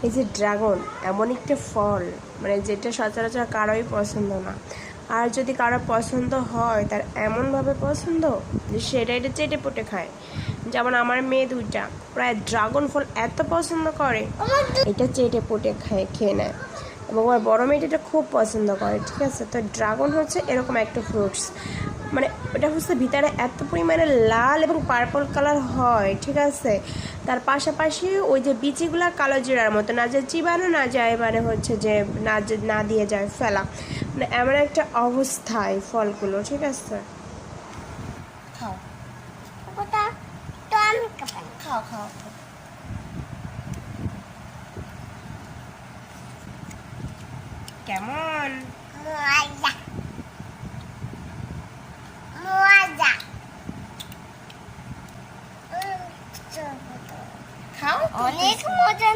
এই যে ড্রাগন এমন একটা ফল, মানে যেটা সচরাচর কারোই পছন্দ না। আর যদি কারো পছন্দ হয় তার এমনভাবে পছন্দ যে সেটা এটা চেটে পুটে খায়। যেমন আমার মেয়ে দুইটা প্রায় ড্রাগন ফল এত পছন্দ করে, এটা চেটে পুটে খেয়ে নেয়। এবং আমার বড় মেয়েটা এটা খুব পছন্দ করে। ঠিক আছে, তো ড্রাগন হচ্ছে এরকম একটা ফ্রুটস, মানে ওটা হচ্ছে ভিতরে এত পরিমাণে লাল এবং পার্পল কালার হয়। ঠিক আছে, তার পাশাপাশি ওই যে বিচিগুলা কালো জিরার মতো, না যে চিবানো না যায়, মানে হচ্ছে যে না দিয়ে যায় ফেলা, মানে এমন একটা অবস্থায় ফলগুলো। ঠিক আছে, খাও ওটা তো আমি খাবো না। খাও খাও। কেমন? মজা মজা খাও অনেক মজা।